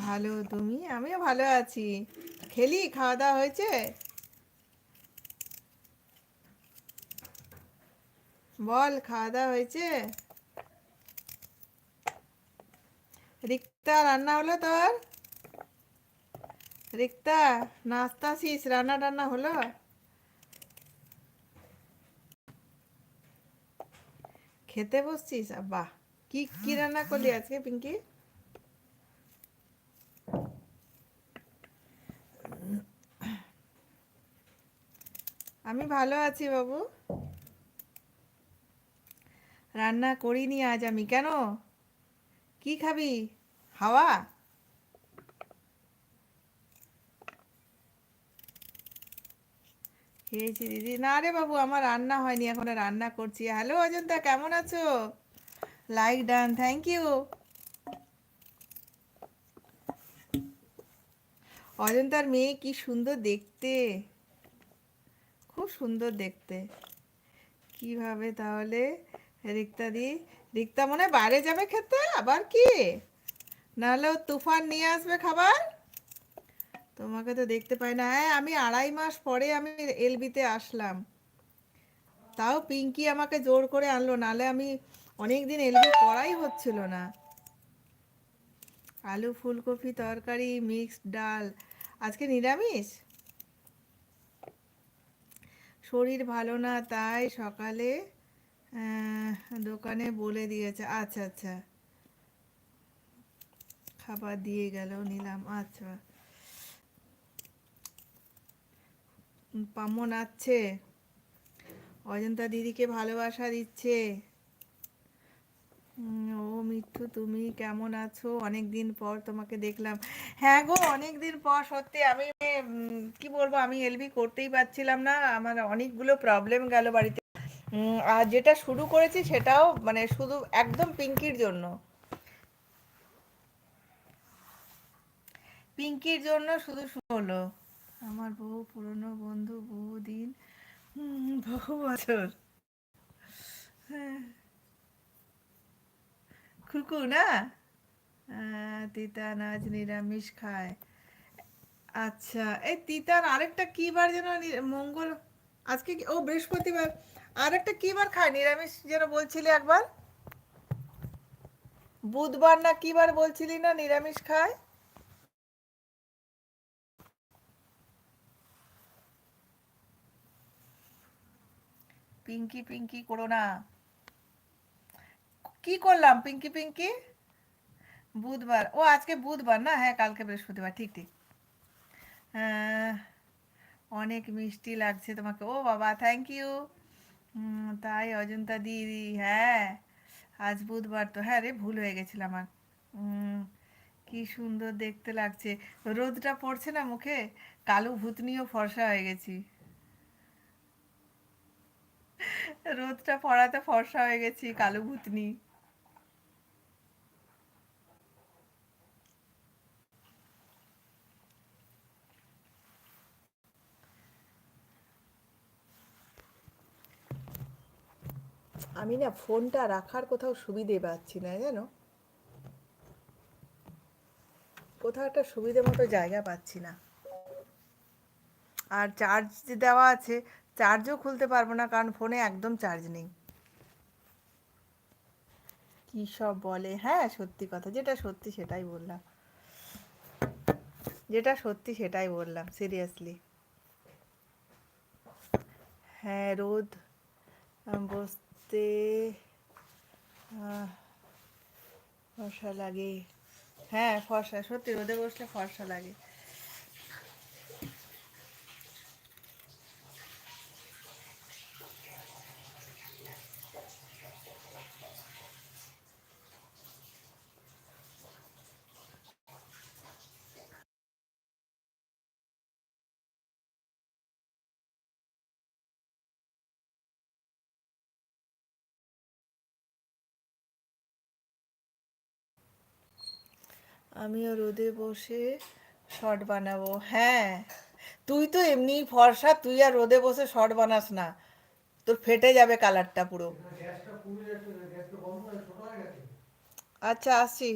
ভালো, তুমি? আমিও ভালো আছি। খেলি, খাওয়া দাওয়া হয়েছে? বল, খাওয়া দাওয়া হয়েছে? রিক্তা, রান্না হলো তোর? রিক্তা, নাস্তা শিস, রান্না টান্না হলো? খেতে বসছিস? বাহ, কি কি রান্না করলি আজকে পিঙ্কি? আমি ভালো আছি বাবু। রান্না করিনি আজ আমি। কেন? কি খাবি? হাওয়া? খেয়েছি দিদি। না রে বাবু, আমার রান্না হয়নি, এখন রান্না করছি। হ্যালো অজন্তা, কেমন আছো? Like done, thank you. অজন্তার মেয়ে কি সুন্দর দেখতে, খুব সুন্দর দেখতে। কিভাবে তাহলে? রিক্তা দি, রিক্তা মনে হয় বাইরে যাবে খেতে, আবার কি? নাহলে ও তুফান নিয়ে আসবে খাবার। তোমাকে তো দেখতে পাই না। হ্যাঁ, আমি 2.5 মাস পরে আমি এলবিতে আসলাম। তাও পিঙ্কি আমাকে জোর করে আনলো, নাহলে আমি অনেক দিন এলবি করাই হচ্ছিল না। আলু ফুলকপি তরকারি, মিক্সড ডাল। আজকে নিরামিষ। শরীর ভালো না, তাই সকালে আহ, দোকানে বলে দিয়েছে। আচ্ছা আচ্ছা, খাবার দিয়ে গেল, নিলাম। আচ্ছা। পামো নাচছে, অজন্তা দিদিকে ভালোবাসা দিচ্ছে। ও মিঠু, তুমি কেমন আছো? অনেক দিন পর তোমাকে দেখলাম। হ্যাঁ গো, অনেক দিন পর সত্যি। আমি কি বলবো, আমি এলবি করতেই পারছিলাম না, আমার অনেকগুলো প্রবলেম গেল বাড়িতে। আর যেটা শুরু করেছি সেটাও মানে শুধু একদম পিঙ্কির জন্য। পিঙ্কির জন্য শুধু শুরু হলো। আমার বহু পুরনো বন্ধু, বহুদিন, বহু বছর। হ্যাঁ, খুকু না? তিতান আজ নিরামিষ খায়। আচ্ছা, এই তিতার আরেকটা কি বার যেন, মঙ্গল, আজকে ও বৃহস্পতিবার। আরেকটা কি বার খায় নিরামিষ যেন বলছিলি একবার? বুধবার না কি বার বলছিলি না নিরামিষ খায়? পিঙ্কি পিঙ্কি করো না। কি করলাম পিঙ্কি পিঙ্কি? বুধবার, ও আজকে বুধবার না, হ্যাঁ কালকে বৃহস্পতিবার, ঠিক ঠিক। হ্যাঁ, অনেক মিষ্টি লাগছে তোমাকে। ও বাবা, থ্যাংক ইউ। তাই অজন্তা দিদি, হ্যাঁ আজ বুধবার তো, হ্যাঁ রে, ভুল হয়ে গেছিল আমার। উম, কি সুন্দর দেখতে লাগছে। রোদটা পড়ছে না মুখে, কালো ভূতনিও ফর্সা হয়ে গেছি। রোদটা পড়াতে ফর্সা হয়ে গেছি, কালো ভূতনি। আমি না ফোনটা রাখার কোথাও সুবিধে পাচ্ছি না জানো, কোথাও একটা সুবিধে মতো জায়গা পাচ্ছি না। আর চার্জ দেওয়া আছে, চার্জও খুলতে পারবো না, কারণ ফোনে একদম চার্জ নেই। কি সব বলে! হ্যাঁ সত্যি কথা, যেটা সত্যি সেটাই বললাম, যেটা সত্যি সেটাই বললাম, সিরিয়াসলি। হ্যাঁ, রোদ বসতে আহ, ফর্সা লাগে। হ্যাঁ ফর্সা, সত্যি রোদে বসলে ফর্সা লাগে। আমিও রোদে বসে শর্ট বানাবো। হ্যাঁ, তুই তো এমনি ফর্সা, তুই আর রোদে বসে শর্ট বানাস না, তোর ফেটে যাবে কালারটা পুরো। আচ্ছা আসছি।